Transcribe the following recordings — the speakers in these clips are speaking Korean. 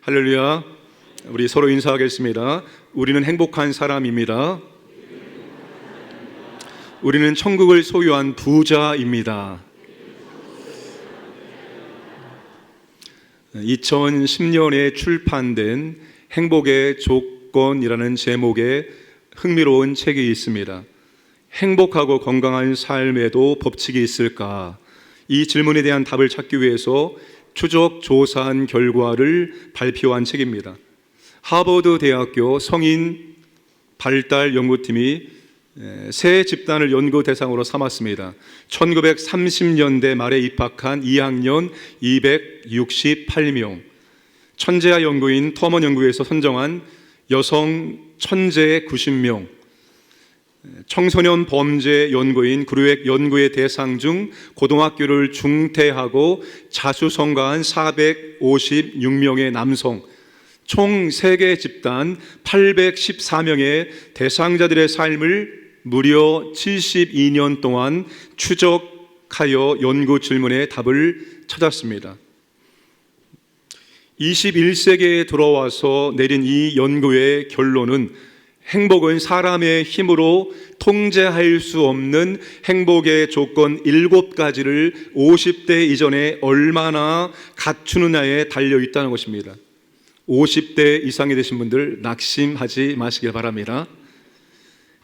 할렐루야. 우리 서로 인사하겠습니다. 우리는 행복한 사람입니다. 우리는 천국을 소유한 부자입니다. 2010년에 출판된 행복의 조건이라는 제목의 흥미로운 책이 있습니다. 행복하고 건강한 삶에도 법칙이 있을까? 이 질문에 대한 답을 찾기 위해서 추적 조사한 결과를 발표한 책입니다. 하버드 대학교 성인 발달 연구팀이 세 집단을 연구 대상으로 삼았습니다. 1930년대 말에 입학한 2학년 268명, 천재야 연구인 터먼 연구에서 선정한 여성 천재 90명, 청소년 범죄 연구인 그루엑 연구의 대상 중 고등학교를 중퇴하고 자수성가한 456명의 남성, 총 3개 집단 814명의 대상자들의 삶을 무려 72년 동안 추적하여 연구 질문에 답을 찾았습니다. 21세기에 들어와서 내린 이 연구의 결론은 행복은 사람의 힘으로 통제할 수 없는 행복의 조건 7가지를 50대 이전에 얼마나 갖추느냐에 달려있다는 것입니다. 50대 이상이 되신 분들 낙심하지 마시길 바랍니다.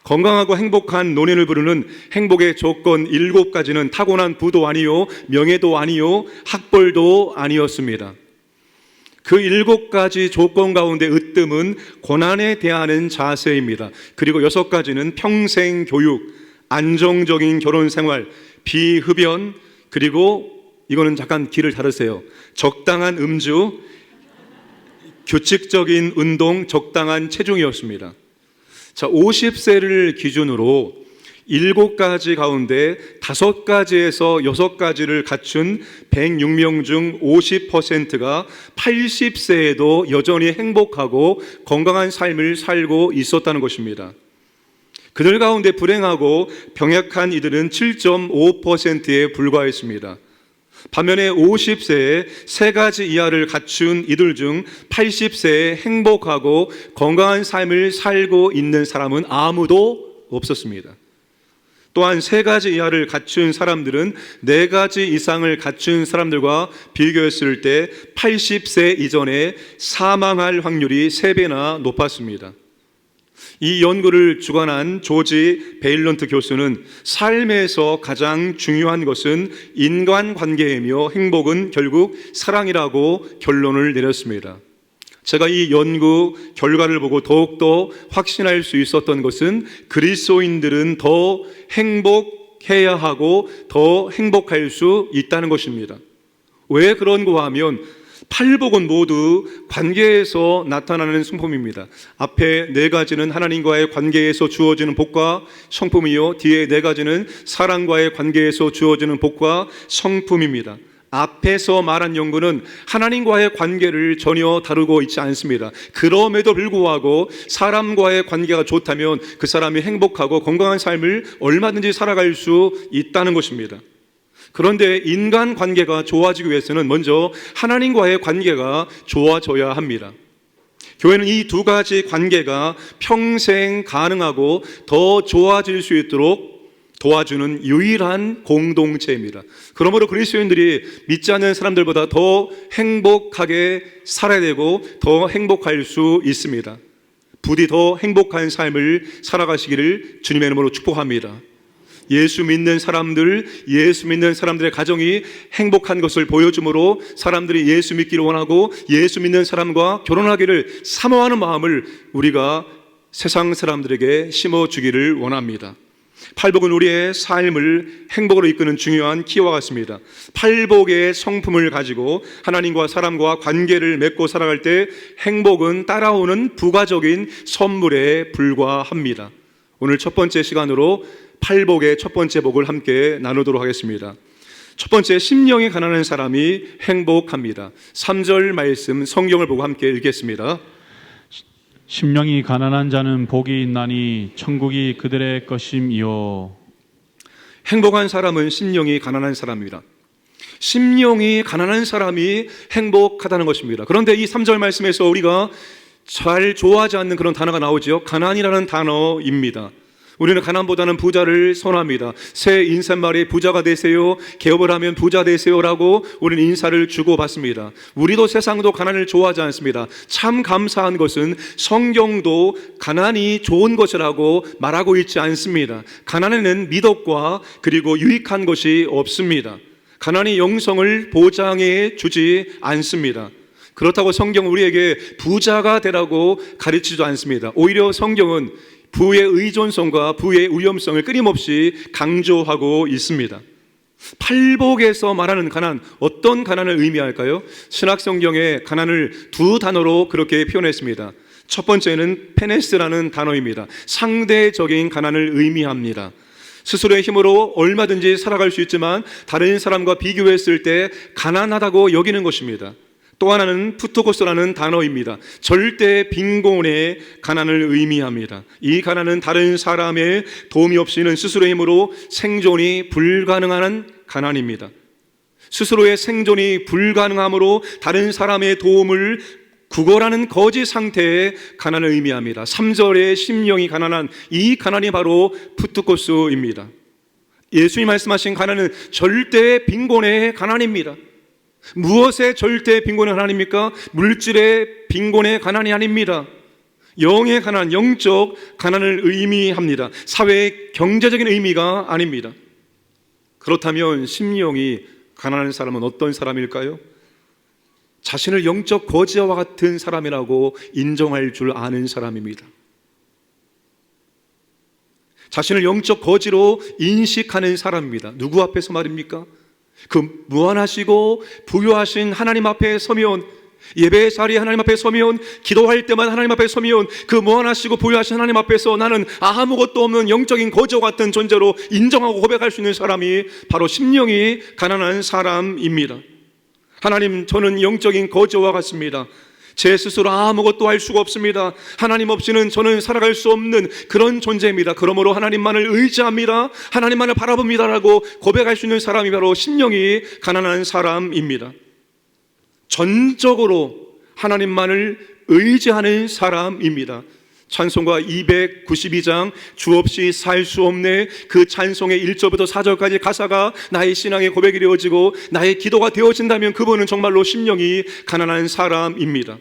건강하고 행복한 노년을 부르는 행복의 조건 7가지는 타고난 부도 아니요, 명예도 아니요, 학벌도 아니었습니다. 그 7가지 조건 가운데 으뜸은 고난에 대하는 자세입니다. 그리고 6가지는 평생 교육, 안정적인 결혼 생활, 비흡연, 그리고 이거는 잠깐 길을 다르세요. 적당한 음주, 규칙적인 운동, 적당한 체중이었습니다. 자, 50세를 기준으로 7가지 가운데 5가지에서 6가지를 갖춘 106명 중 50%가 80세에도 여전히 행복하고 건강한 삶을 살고 있었다는 것입니다. 그들 가운데 불행하고 병약한 이들은 7.5%에 불과했습니다. 반면에 50세에 3가지 이하를 갖춘 이들 중 80세에 행복하고 건강한 삶을 살고 있는 사람은 아무도 없었습니다. 또한 3가지 이하를 갖춘 사람들은 4가지 이상을 갖춘 사람들과 비교했을 때 80세 이전에 사망할 확률이 3배나 높았습니다. 이 연구를 주관한 조지 베일런트 교수는 삶에서 가장 중요한 것은 인간관계이며 행복은 결국 사랑이라고 결론을 내렸습니다. 제가 이 연구 결과를 보고 더욱더 확신할 수 있었던 것은 그리스도인들은 더 행복해야 하고 더 행복할 수 있다는 것입니다. 왜 그런가 하면 팔복은 모두 관계에서 나타나는 성품입니다. 앞에 4가지는 하나님과의 관계에서 주어지는 복과 성품이요, 뒤에 4가지는 사랑과의 관계에서 주어지는 복과 성품입니다. 앞에서 말한 연구는 하나님과의 관계를 전혀 다루고 있지 않습니다. 그럼에도 불구하고 사람과의 관계가 좋다면 그 사람이 행복하고 건강한 삶을 얼마든지 살아갈 수 있다는 것입니다. 그런데 인간관계가 좋아지기 위해서는 먼저 하나님과의 관계가 좋아져야 합니다. 교회는 이 2가지 관계가 평생 가능하고 더 좋아질 수 있도록 도와주는 유일한 공동체입니다. 그러므로 그리스도인들이 믿지 않는 사람들보다 더 행복하게 살아야 되고 더 행복할 수 있습니다. 부디 더 행복한 삶을 살아가시기를 주님의 이름으로 축복합니다. 예수 믿는 사람들의 가정이 행복한 것을 보여주므로 사람들이 예수 믿기를 원하고 예수 믿는 사람과 결혼하기를 사모하는 마음을 우리가 세상 사람들에게 심어주기를 원합니다. 팔복은 우리의 삶을 행복으로 이끄는 중요한 키와 같습니다. 팔복의 성품을 가지고 하나님과 사람과 관계를 맺고 살아갈 때 행복은 따라오는 부가적인 선물에 불과합니다. 오늘 첫 번째 시간으로 팔복의 첫 번째 복을 함께 나누도록 하겠습니다. 첫 번째, 심령이 가난한 사람이 행복합니다. 3절 말씀 성경을 보고 함께 읽겠습니다. 심령이 가난한 자는 복이 있나니 천국이 그들의 것임이요. 행복한 사람은 심령이 가난한 사람입니다. 심령이 가난한 사람이 행복하다는 것입니다. 그런데 이 3절 말씀에서 우리가 잘 좋아하지 않는 그런 단어가 나오죠. 가난이라는 단어입니다. 우리는 가난보다는 부자를 선호합니다. 새 인사말에 부자가 되세요, 개업을 하면 부자 되세요라고 우리는 인사를 주고받습니다. 우리도 세상도 가난을 좋아하지 않습니다. 참 감사한 것은 성경도 가난이 좋은 것이라고 말하고 있지 않습니다. 가난에는 미덕과 그리고 유익한 것이 없습니다. 가난이 영성을 보장해 주지 않습니다. 그렇다고 성경은 우리에게 부자가 되라고 가르치지도 않습니다. 오히려 성경은 부의 의존성과 부의 위험성을 끊임없이 강조하고 있습니다. 팔복에서 말하는 가난, 어떤 가난을 의미할까요? 신약성경에 가난을 두 단어로 그렇게 표현했습니다. 첫 번째는 페네스라는 단어입니다. 상대적인 가난을 의미합니다. 스스로의 힘으로 얼마든지 살아갈 수 있지만 다른 사람과 비교했을 때 가난하다고 여기는 것입니다. 또 하나는 푸토코스라는 단어입니다. 절대 빈곤의 가난을 의미합니다. 이 가난은 다른 사람의 도움이 없이는 스스로의 힘으로 생존이 불가능한 가난입니다. 스스로의 생존이 불가능함으로 다른 사람의 도움을 구걸하는 거지 상태의 가난을 의미합니다. 3절의 심령이 가난한 이 가난이 바로 푸토코스입니다. 예수님 말씀하신 가난은 절대 빈곤의 가난입니다. 무엇의 절대 빈곤의 가난입니까? 물질의 빈곤의 가난이 아닙니다. 영의 가난, 영적 가난을 의미합니다. 사회의 경제적인 의미가 아닙니다. 그렇다면 심령이 가난한 사람은 어떤 사람일까요? 자신을 영적 거지와 같은 사람이라고 인정할 줄 아는 사람입니다. 자신을 영적 거지로 인식하는 사람입니다. 누구 앞에서 말입니까? 그 무한하시고 부유하신 하나님 앞에 서면, 예배의 자리에 하나님 앞에 서면, 기도할 때만 하나님 앞에 서면 그 무한하시고 부유하신 하나님 앞에서 나는 아무것도 없는 영적인 거지와 같은 존재로 인정하고 고백할 수 있는 사람이 바로 심령이 가난한 사람입니다. 하나님, 저는 영적인 거지와 같습니다. 제 스스로 아무것도 할 수가 없습니다. 하나님 없이는 저는 살아갈 수 없는 그런 존재입니다. 그러므로 하나님만을 의지합니다. 하나님만을 바라봅니다라고 고백할 수 있는 사람이 바로 심령이 가난한 사람입니다. 전적으로 하나님만을 의지하는 사람입니다. 찬송가 292장 주 없이 살 수 없네, 그 찬송의 1절부터 4절까지 가사가 나의 신앙의 고백이 되어지고 나의 기도가 되어진다면 그분은 정말로 심령이 가난한 사람입니다.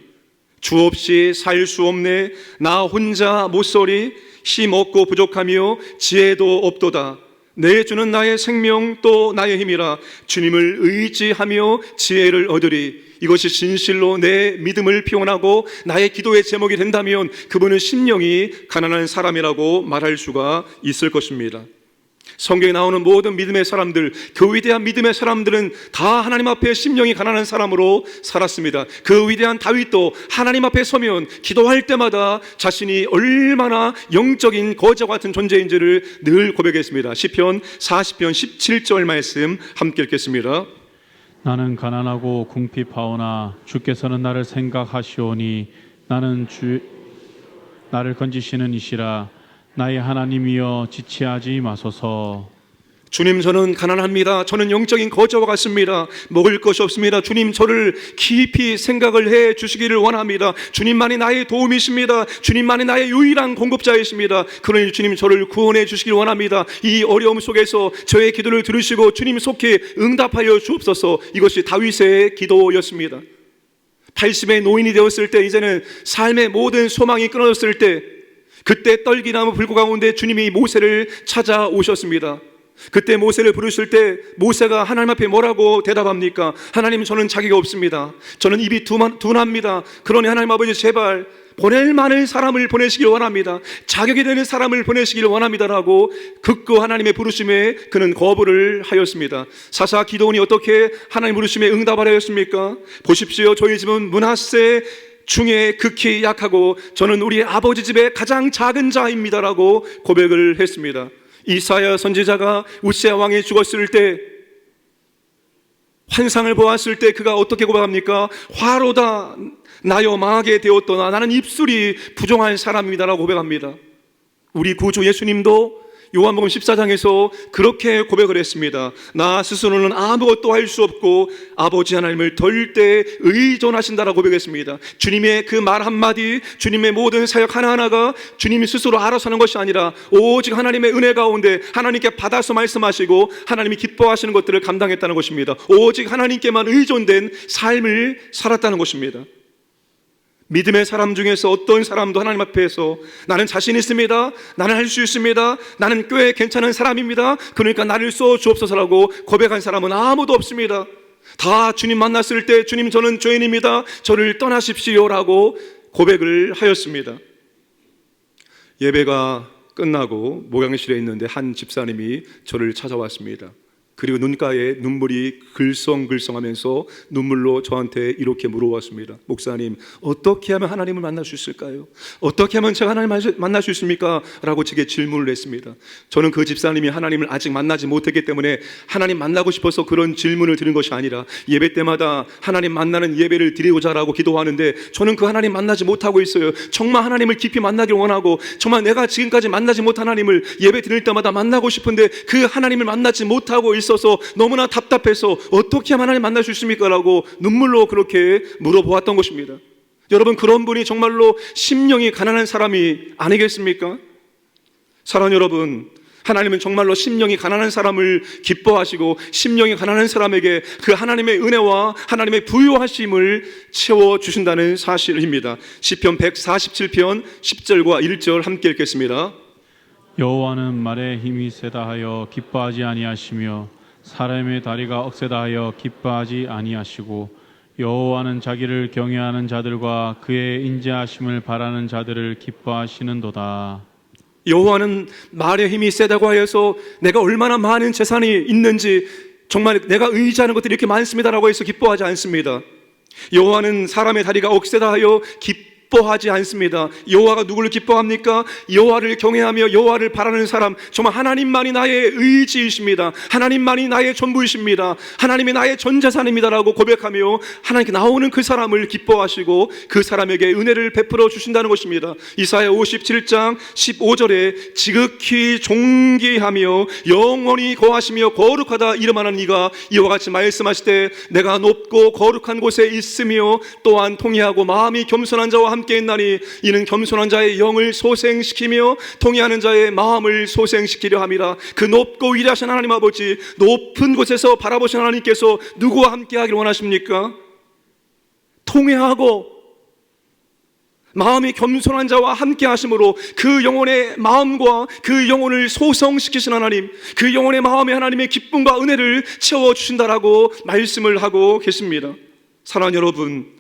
주 없이 살 수 없네, 나 혼자 못서리, 힘 없고 부족하며 지혜도 없도다. 내 주는 나의 생명 또 나의 힘이라, 주님을 의지하며 지혜를 얻으리. 이것이 진실로 내 믿음을 표현하고 나의 기도의 제목이 된다면 그분은 심령이 가난한 사람이라고 말할 수가 있을 것입니다. 성경에 나오는 모든 믿음의 사람들, 그 위대한 믿음의 사람들은 다 하나님 앞에 심령이 가난한 사람으로 살았습니다. 그 위대한 다윗도 하나님 앞에 서면 기도할 때마다 자신이 얼마나 영적인 거지와 같은 존재인지를 늘 고백했습니다. 시편 40편 17절 말씀 함께 읽겠습니다. 나는 가난하고 궁핍하오나 주께서는 나를 생각하시오니 나를 건지시는 이시라. 나의 하나님이여 지체하지 마소서. 주님, 저는 가난합니다. 저는 영적인 거지와 같습니다. 먹을 것이 없습니다. 주님, 저를 깊이 생각을 해 주시기를 원합니다. 주님만이 나의 도움이십니다. 주님만이 나의 유일한 공급자이십니다. 그러니 주님, 저를 구원해 주시기를 원합니다. 이 어려움 속에서 저의 기도를 들으시고 주님 속히 응답하여 주옵소서. 이것이 다윗의 기도였습니다. 80의 노인이 되었을 때, 이제는 삶의 모든 소망이 끊어졌을 때, 그때 떨기나무 불꽃 가운데 주님이 모세를 찾아오셨습니다. 그때 모세를 부르실 때 모세가 하나님 앞에 뭐라고 대답합니까? 하나님, 저는 자기가 없습니다. 저는 입이 둔합니다. 그러니 하나님 아버지, 제발 보낼 만한 사람을 보내시길 원합니다. 자격이 되는 사람을 보내시길 원합니다라고 극구 하나님의 부르심에 그는 거부를 하였습니다. 사사 기도원이 어떻게 하나님 부르심에 응답을 하였습니까? 보십시오, 저희 집은 므낫세 중에 극히 약하고 저는 우리 아버지 집의 가장 작은 자입니다라고 고백을 했습니다. 이사야 선지자가 우시아 왕이 죽었을 때, 환상을 보았을 때 그가 어떻게 고백합니까? 화로다 나여 망하게 되었도다, 나는 입술이 부정한 사람입니다라고 고백합니다. 우리 구주 예수님도 요한복음 14장에서 그렇게 고백을 했습니다. 나 스스로는 아무것도 할 수 없고 아버지 하나님을 절대 의존하신다라고 고백했습니다. 주님의 그 말 한마디, 주님의 모든 사역 하나하나가 주님이 스스로 알아서 하는 것이 아니라 오직 하나님의 은혜 가운데 하나님께 받아서 말씀하시고 하나님이 기뻐하시는 것들을 감당했다는 것입니다. 오직 하나님께만 의존된 삶을 살았다는 것입니다. 믿음의 사람 중에서 어떤 사람도 하나님 앞에서 나는 자신 있습니다, 나는 할 수 있습니다, 나는 꽤 괜찮은 사람입니다, 그러니까 나를 써 주옵소서라고 고백한 사람은 아무도 없습니다. 다 주님 만났을 때 주님 저는 죄인입니다, 저를 떠나십시오라고 고백을 하였습니다. 예배가 끝나고 목양실에 있는데 한 집사님이 저를 찾아왔습니다. 그리고 눈가에 눈물이 글썽글썽하면서 눈물로 저한테 이렇게 물어봤습니다. 목사님, 어떻게 하면 하나님을 만날 수 있을까요? 어떻게 하면 제가 하나님을 만날 수 있습니까? 라고 제게 질문을 했습니다. 저는 그 집사님이 하나님을 아직 만나지 못했기 때문에 하나님 만나고 싶어서 그런 질문을 드린 것이 아니라 예배 때마다 하나님 만나는 예배를 드리고자 라고 기도하는데 저는 그 하나님 만나지 못하고 있어요. 정말 하나님을 깊이 만나길 원하고 정말 내가 지금까지 만나지 못한 하나님을 예배 드릴 때마다 만나고 싶은데 그 하나님을 만나지 못하고 있어서 너무나 답답해서 어떻게 하면 하나님 만날 수 있습니까? 라고 눈물로 그렇게 물어보았던 것입니다. 여러분, 그런 분이 정말로 심령이 가난한 사람이 아니겠습니까? 사랑하는 여러분, 하나님은 정말로 심령이 가난한 사람을 기뻐하시고 심령이 가난한 사람에게 그 하나님의 은혜와 하나님의 부유하심을 채워주신다는 사실입니다. 시편 147편 10절과 1절 함께 읽겠습니다. 여호와는 말에 힘이 세다 하여 기뻐하지 아니하시며 사람의 다리가 억세다 하여 기뻐하지 아니하시고 여호와는 자기를 경외하는 자들과 그의 인자하심을 바라는 자들을 기뻐하시는도다. 여호와는 말의 힘이 세다고 하여서 내가 얼마나 많은 재산이 있는지 정말 내가 의지하는 것들이 이렇게 많습니다라고 해서 기뻐하지 않습니다. 여호와는 사람의 다리가 억세다 하여 기뻐하지 않습니다. 여호와가 누구를 기뻐합니까? 여호와를 경외하며 여호와를 바라는 사람, 정말 하나님만이 나의 의지이십니다. 하나님만이 나의 전부이십니다. 하나님이 나의 전 재산입니다라고 고백하며 하나님께 나오는 그 사람을 기뻐하시고 그 사람에게 은혜를 베풀어 주신다는 것입니다. 이사야 57장 15절에 지극히 존귀하며 영원히 거하시며 거룩하다 이름하는 이가 이와 같이 말씀하실 때 내가 높고 거룩한 곳에 있으며 또한 통회하고 마음이 겸손한 자와 함께 있나니 이는 겸손한 자의 영을 소생시키며 통회하는 자의 마음을 소생시키려 함이라. 그 높고 위대하신 하나님 아버지, 높은 곳에서 바라보신 하나님께서 누구와 함께 하기를 원하십니까? 통회하고 마음이 겸손한 자와 함께 하심으로 그 영혼의 마음과 그 영혼을 소성시키신 하나님, 그 영혼의 마음에 하나님의 기쁨과 은혜를 채워주신다라고 말씀을 하고 계십니다. 사랑하는 여러분,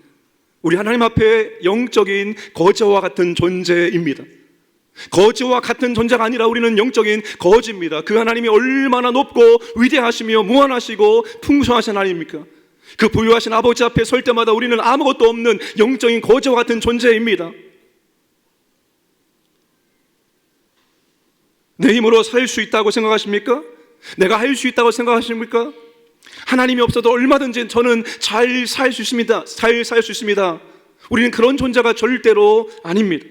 우리 하나님 앞에 영적인 거지와 같은 존재입니다. 거지와 같은 존재가 아니라 우리는 영적인 거지입니다. 그 하나님이 얼마나 높고 위대하시며 무한하시고 풍성하신 하나님입니까? 그 부유하신 아버지 앞에 설 때마다 우리는 아무것도 없는 영적인 거지와 같은 존재입니다. 내 힘으로 살 수 있다고 생각하십니까? 내가 할 수 있다고 생각하십니까? 하나님이 없어도 얼마든지 저는 잘 살 수 있습니다. 잘 살 수 있습니다. 우리는 그런 존재가 절대로 아닙니다.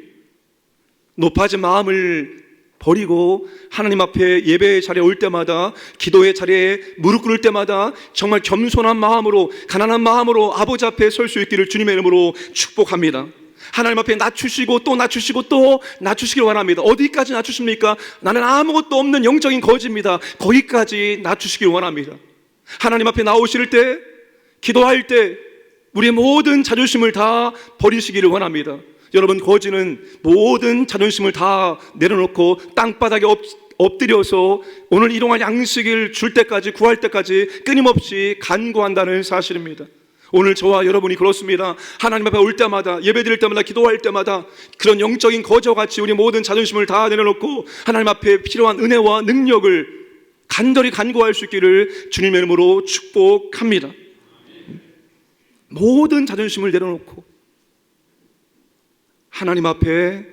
높아진 마음을 버리고 하나님 앞에 예배의 자리에 올 때마다, 기도의 자리에 무릎 꿇을 때마다 정말 겸손한 마음으로, 가난한 마음으로 아버지 앞에 설 수 있기를 주님의 이름으로 축복합니다. 하나님 앞에 낮추시고 또 낮추시고 또 낮추시길 원합니다. 어디까지 낮추십니까? 나는 아무것도 없는 영적인 거지입니다. 거기까지 낮추시길 원합니다. 하나님 앞에 나오실 때, 기도할 때 우리의 모든 자존심을 다 버리시기를 원합니다. 여러분, 거지는 모든 자존심을 다 내려놓고 땅바닥에 엎드려서 오늘 일용할 양식을 줄 때까지, 구할 때까지 끊임없이 간구한다는 사실입니다. 오늘 저와 여러분이 그렇습니다. 하나님 앞에 올 때마다, 예배 드릴 때마다, 기도할 때마다 그런 영적인 거지와 같이 우리 모든 자존심을 다 내려놓고 하나님 앞에 필요한 은혜와 능력을 간절히 간구할 수 있기를 주님의 이름으로 축복합니다. 모든 자존심을 내려놓고 하나님 앞에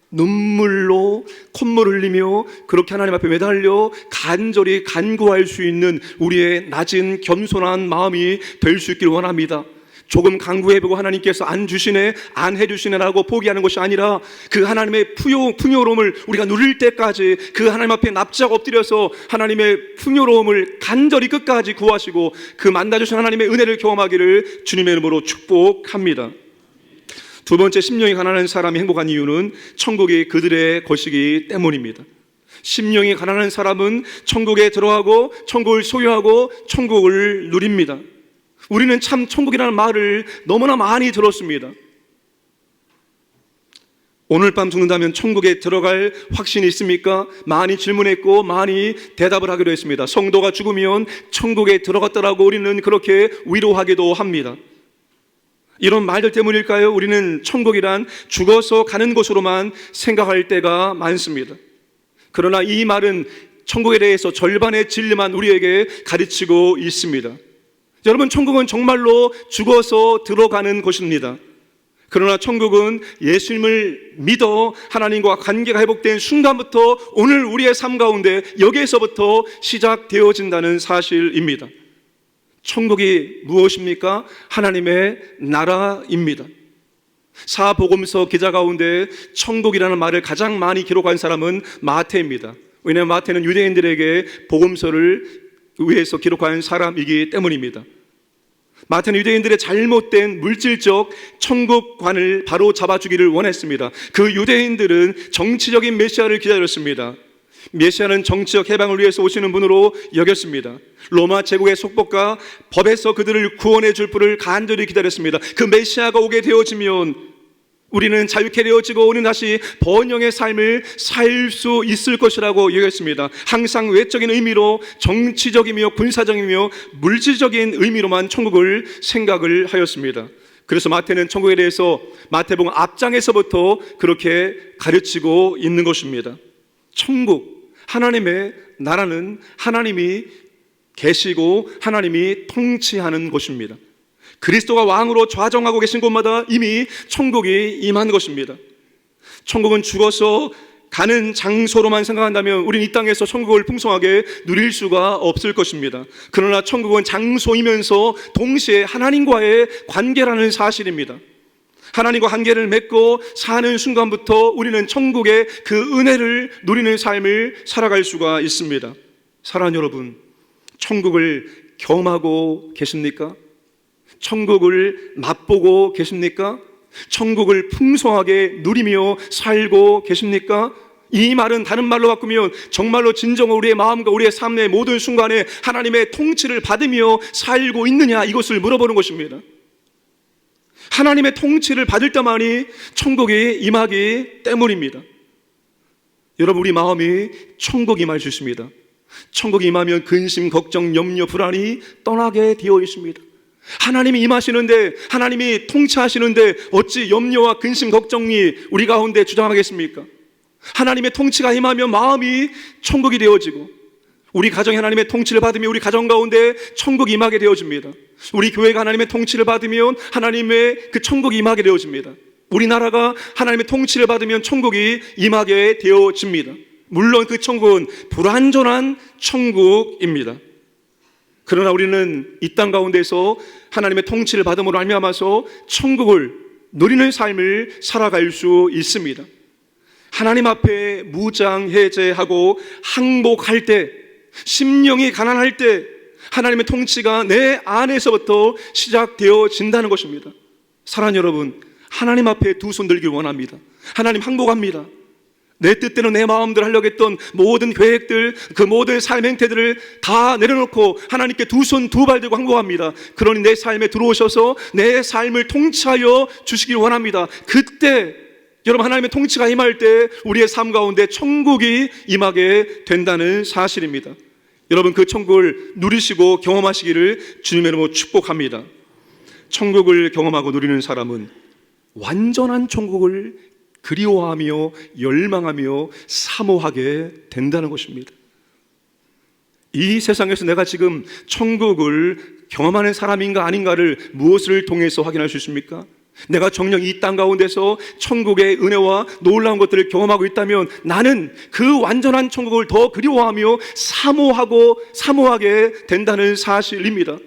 눈물로 콧물 흘리며 그렇게 하나님 앞에 매달려 간절히 간구할 수 있는 우리의 낮은 겸손한 마음이 될 수 있기를 원합니다. 조금 강구해보고 하나님께서 안 주시네, 안 해주시네라고 포기하는 것이 아니라 그 하나님의 풍요로움을 우리가 누릴 때까지 그 하나님 앞에 납작 엎드려서 하나님의 풍요로움을 간절히 끝까지 구하시고 그 만나주신 하나님의 은혜를 경험하기를 주님의 이름으로 축복합니다. 두 번째, 심령이 가난한 사람이 행복한 이유는 천국이 그들의 것이기 때문입니다. 심령이 가난한 사람은 천국에 들어가고 천국을 소유하고 천국을 누립니다. 우리는 참 천국이라는 말을 너무나 많이 들었습니다. 오늘 밤 죽는다면 천국에 들어갈 확신이 있습니까? 많이 질문했고 많이 대답을 하기도 했습니다. 성도가 죽으면 천국에 들어갔다라고 우리는 그렇게 위로하기도 합니다. 이런 말들 때문일까요? 우리는 천국이란 죽어서 가는 곳으로만 생각할 때가 많습니다. 그러나 이 말은 천국에 대해서 절반의 진리만 우리에게 가르치고 있습니다. 여러분, 천국은 정말로 죽어서 들어가는 곳입니다. 그러나 천국은 예수님을 믿어 하나님과 관계가 회복된 순간부터 오늘 우리의 삶 가운데 여기에서부터 시작되어진다는 사실입니다. 천국이 무엇입니까? 하나님의 나라입니다. 사복음서 기자 가운데 천국이라는 말을 가장 많이 기록한 사람은 마태입니다. 왜냐하면 마태는 유대인들에게 복음서를 위해서 기록한 사람이기 때문입니다. 마태는 유대인들의 잘못된 물질적 천국관을 바로 잡아주기를 원했습니다. 그 유대인들은 정치적인 메시아를 기다렸습니다. 메시아는 정치적 해방을 위해서 오시는 분으로 여겼습니다. 로마 제국의 속법과 법에서 그들을 구원해 줄 분을 간절히 기다렸습니다. 그 메시아가 오게 되어지면 우리는 자유케 되어지고 우리는 다시 번영의 삶을 살 수 있을 것이라고 여겼습니다. 항상 외적인 의미로 정치적이며 군사적이며 물질적인 의미로만 천국을 생각을 하였습니다. 그래서 마태는 천국에 대해서 마태복음 앞장에서부터 그렇게 가르치고 있는 것입니다. 천국, 하나님의 나라는 하나님이 계시고 하나님이 통치하는 곳입니다. 그리스도가 왕으로 좌정하고 계신 곳마다 이미 천국이 임한 것입니다. 천국은 죽어서 가는 장소로만 생각한다면 우리는 이 땅에서 천국을 풍성하게 누릴 수가 없을 것입니다. 그러나 천국은 장소이면서 동시에 하나님과의 관계라는 사실입니다. 하나님과 관계를 맺고 사는 순간부터 우리는 천국의 그 은혜를 누리는 삶을 살아갈 수가 있습니다. 사랑하는 여러분, 천국을 경험하고 계십니까? 천국을 맛보고 계십니까? 천국을 풍성하게 누리며 살고 계십니까? 이 말은 다른 말로 바꾸면 정말로 진정으로 우리의 마음과 우리의 삶의 모든 순간에 하나님의 통치를 받으며 살고 있느냐, 이것을 물어보는 것입니다. 하나님의 통치를 받을 때만이 천국이 임하기 때문입니다. 여러분, 우리 마음이 천국이 임할 수 있습니다. 천국이 임하면 근심, 걱정, 염려, 불안이 떠나게 되어 있습니다. 하나님이 임하시는데, 하나님이 통치하시는데 어찌 염려와 근심, 걱정이 우리 가운데 주장하겠습니까? 하나님의 통치가 임하면 마음이 천국이 되어지고, 우리 가정이 하나님의 통치를 받으며 우리 가정 가운데 천국이 임하게 되어집니다. 우리 교회가 하나님의 통치를 받으면 하나님의 그 천국이 임하게 되어집니다. 우리나라가 하나님의 통치를 받으면 천국이 임하게 되어집니다. 물론 그 천국은 불완전한 천국입니다. 그러나 우리는 이 땅 가운데서 하나님의 통치를 받음으로 말미암아서 천국을 누리는 삶을 살아갈 수 있습니다. 하나님 앞에 무장해제하고 항복할 때, 심령이 가난할 때 하나님의 통치가 내 안에서부터 시작되어진다는 것입니다. 사랑하는 여러분, 하나님 앞에 두 손 들길 원합니다. 하나님, 항복합니다. 내 뜻대로 내 마음대로 하려고 했던 모든 계획들, 그 모든 삶 행태들을 다 내려놓고 하나님께 두 손 두 발 들고 항복합니다. 그러니 내 삶에 들어오셔서 내 삶을 통치하여 주시길 원합니다. 그때 여러분, 하나님의 통치가 임할 때 우리의 삶 가운데 천국이 임하게 된다는 사실입니다. 여러분, 그 천국을 누리시고 경험하시기를 주님의 이름으로 축복합니다. 천국을 경험하고 누리는 사람은 완전한 천국을 그리워하며 열망하며 사모하게 된다는 것입니다. 이 세상에서 내가 지금 천국을 경험하는 사람인가 아닌가를 무엇을 통해서 확인할 수 있습니까? 내가 정녕 이 땅 가운데서 천국의 은혜와 놀라운 것들을 경험하고 있다면 나는 그 완전한 천국을 더 그리워하며 사모하게 된다는 사실입니다.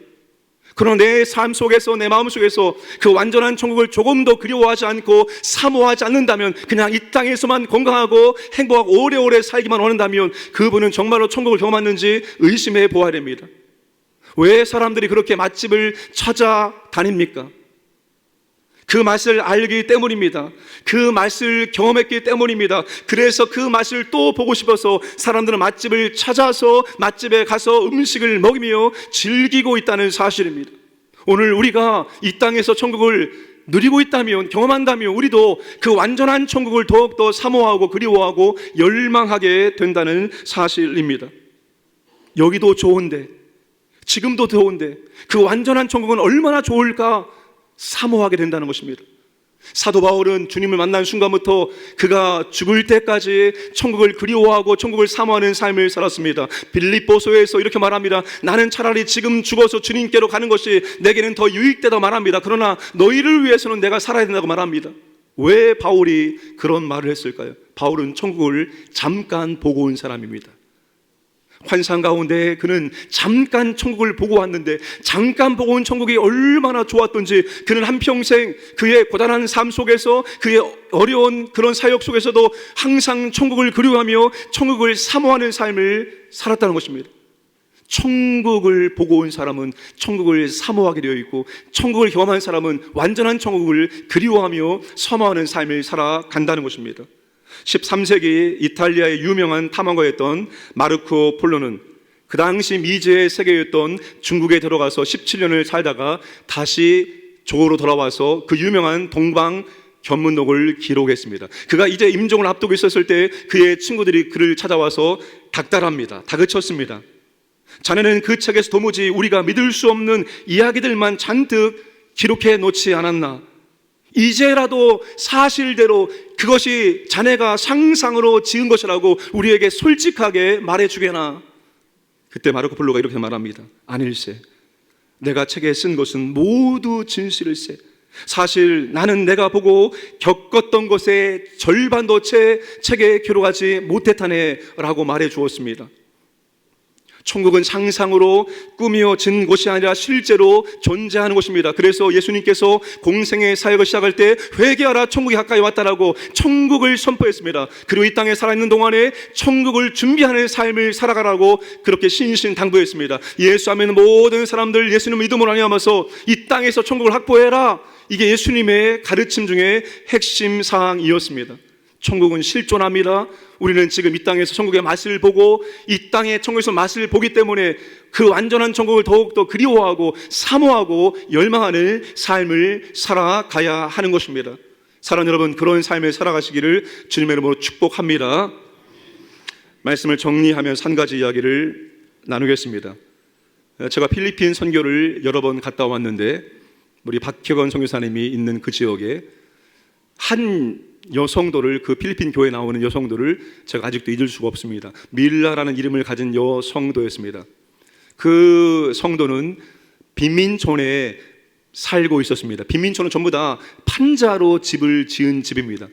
그러나 내 삶 속에서, 내 마음 속에서 그 완전한 천국을 조금도 그리워하지 않고 사모하지 않는다면, 그냥 이 땅에서만 건강하고 행복하고 오래오래 살기만 원한다면 그분은 정말로 천국을 경험했는지 의심해 보아야 됩니다. 왜 사람들이 그렇게 맛집을 찾아다닙니까? 그 맛을 알기 때문입니다. 그 맛을 경험했기 때문입니다. 그래서 그 맛을 또 보고 싶어서 사람들은 맛집을 찾아서 맛집에 가서 음식을 먹이며 즐기고 있다는 사실입니다. 오늘 우리가 이 땅에서 천국을 누리고 있다면, 경험한다면 우리도 그 완전한 천국을 더욱더 사모하고 그리워하고 열망하게 된다는 사실입니다. 여기도 좋은데, 지금도 좋은데 그 완전한 천국은 얼마나 좋을까 사모하게 된다는 것입니다. 사도 바울은 주님을 만난 순간부터 그가 죽을 때까지 천국을 그리워하고 천국을 사모하는 삶을 살았습니다. 빌립보서에서 이렇게 말합니다. 나는 차라리 지금 죽어서 주님께로 가는 것이 내게는 더 유익되다 말합니다. 그러나 너희를 위해서는 내가 살아야 된다고 말합니다. 왜 바울이 그런 말을 했을까요? 바울은 천국을 잠깐 보고 온 사람입니다. 환상 가운데 그는 잠깐 천국을 보고 왔는데, 잠깐 보고 온 천국이 얼마나 좋았던지 그는 한평생 그의 고단한 삶 속에서, 그의 어려운 그런 사역 속에서도 항상 천국을 그리워하며 천국을 사모하는 삶을 살았다는 것입니다. 천국을 보고 온 사람은 천국을 사모하게 되어 있고, 천국을 경험한 사람은 완전한 천국을 그리워하며 사모하는 삶을 살아간다는 것입니다. 13세기 이탈리아의 유명한 탐험가였던 마르코 폴로는 그 당시 미제의 세계였던 중국에 들어가서 17년을 살다가 다시 조로 돌아와서 그 유명한 동방 견문록을 기록했습니다. 그가 이제 임종을 앞두고 있었을 때 그의 친구들이 그를 찾아와서 닥달합니다. 다그쳤습니다. 자네는 그 책에서 도무지 우리가 믿을 수 없는 이야기들만 잔뜩 기록해 놓지 않았나? 이제라도 사실대로 그것이 자네가 상상으로 지은 것이라고 우리에게 솔직하게 말해주게나. 그때 마르코 폴로가 이렇게 말합니다. 아닐세, 내가 책에 쓴 것은 모두 진실일세. 사실 나는 내가 보고 겪었던 것의 절반도 책에 기록하지 못했다네 라고 말해 주었습니다. 천국은 상상으로 꾸며진 곳이 아니라 실제로 존재하는 곳입니다. 그래서 예수님께서 공생의 사역을 시작할 때 회개하라, 천국이 가까이 왔다라고 천국을 선포했습니다. 그리고 이 땅에 살아있는 동안에 천국을 준비하는 삶을 살아가라고 그렇게 신신당부했습니다. 예수 안에 있는 모든 사람들 예수님 믿음으로 말미암아서 이 땅에서 천국을 확보해라. 이게 예수님의 가르침 중에 핵심 사항이었습니다. 천국은 실존합니다. 우리는 지금 이 땅에서 천국의 맛을 보고 이 땅의 천국에서 맛을 보기 때문에 그 완전한 천국을 더욱더 그리워하고 사모하고 열망하는 삶을 살아가야 하는 것입니다. 사랑하는 여러분, 그런 삶을 살아가시기를 주님의 이름으로 축복합니다. 말씀을 정리하면서 한 가지 이야기를 나누겠습니다. 제가 필리핀 선교를 여러 번 갔다 왔는데 우리 박혁원 선교사님이 있는 그 지역에 한 여성도를, 그 필리핀 교회에 나오는 여성도를 제가 아직도 잊을 수가 없습니다. 밀라라는 이름을 가진 여성도였습니다. 그 성도는 빈민촌에 살고 있었습니다. 빈민촌은 전부 다 판자로 집을 지은 집입니다.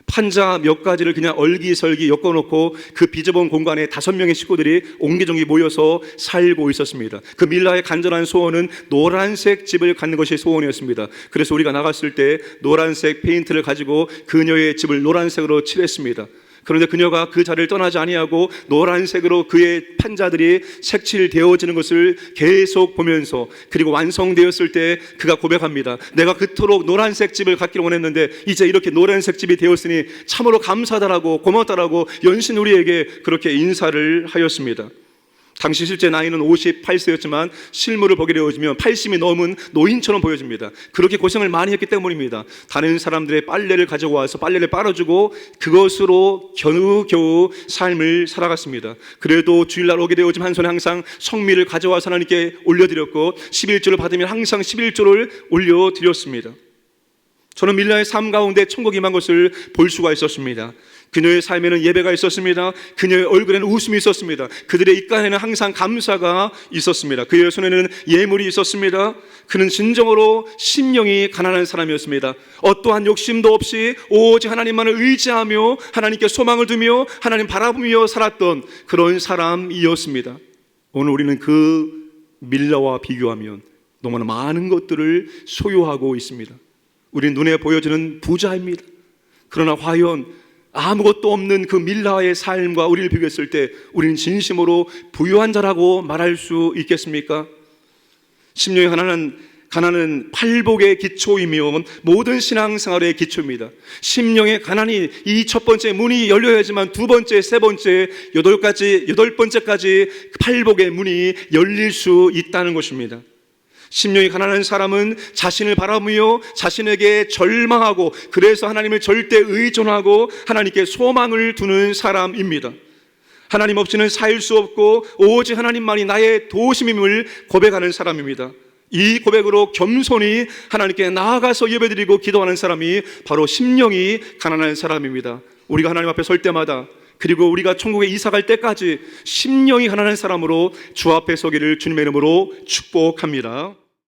판자 몇 가지를 그냥 얼기설기 엮어놓고 그 비좁은 공간에 5명의 식구들이 옹기종기 모여서 살고 있었습니다. 그 밀라의 간절한 소원은 노란색 집을 갖는 것이 소원이었습니다. 그래서 우리가 나갔을 때 노란색 페인트를 가지고 그녀의 집을 노란색으로 칠했습니다. 그런데 그녀가 그 자리를 떠나지 아니하고 노란색으로 그의 판자들이 색칠되어지는 것을 계속 보면서, 그리고 완성되었을 때 그가 고백합니다. 내가 그토록 노란색 집을 갖기를 원했는데 이제 이렇게 노란색 집이 되었으니 참으로 감사하다라고, 고맙다라고 연신 우리에게 그렇게 인사를 하였습니다. 당시 실제 나이는 58세였지만 실물을 보게 되어지면 80이 넘은 노인처럼 보여집니다. 그렇게 고생을 많이 했기 때문입니다. 다른 사람들의 빨래를 가지고 와서 빨래를 빨아주고 그것으로 겨우겨우 삶을 살아갔습니다. 그래도 주일날 오게 되어지면 한 손에 항상 성미를 가져와서 하나님께 올려드렸고 11조를 받으면 항상 11조를 올려드렸습니다. 저는 밀라의 삶 가운데 천국이 임한 것을 볼 수가 있었습니다. 그녀의 삶에는 예배가 있었습니다. 그녀의 얼굴에는 웃음이 있었습니다. 그들의 입가에는 항상 감사가 있었습니다. 그의 손에는 예물이 있었습니다. 그는 진정으로 심령이 가난한 사람이었습니다. 어떠한 욕심도 없이 오직 하나님만을 의지하며 하나님께 소망을 두며 하나님 바라보며 살았던 그런 사람이었습니다. 오늘 우리는 그 밀라와 비교하면 너무나 많은 것들을 소유하고 있습니다. 우리 눈에 보여지는 부자입니다. 그러나 과연 아무것도 없는 그 밀라의 삶과 우리를 비교했을 때 우리는 진심으로 부유한 자라고 말할 수 있겠습니까? 심령이 가난은 팔복의 기초이며 모든 신앙생활의 기초입니다. 심령의 가난이 이 첫 번째 문이 열려야지만 두 번째, 세 번째, 여덟 번째까지 팔복의 문이 열릴 수 있다는 것입니다. 심령이 가난한 사람은 자신을 바라보며 자신에게 절망하고 그래서 하나님을 절대 의존하고 하나님께 소망을 두는 사람입니다. 하나님 없이는 살 수 없고 오직 하나님만이 나의 도심임을 고백하는 사람입니다. 이 고백으로 겸손히 하나님께 나아가서 예배드리고 기도하는 사람이 바로 심령이 가난한 사람입니다. 우리가 하나님 앞에 설 때마다 그리고 우리가 천국에 이사갈 때까지 심령이 가난한 사람으로 주 앞에 서기를 주님의 이름으로 축복합니다.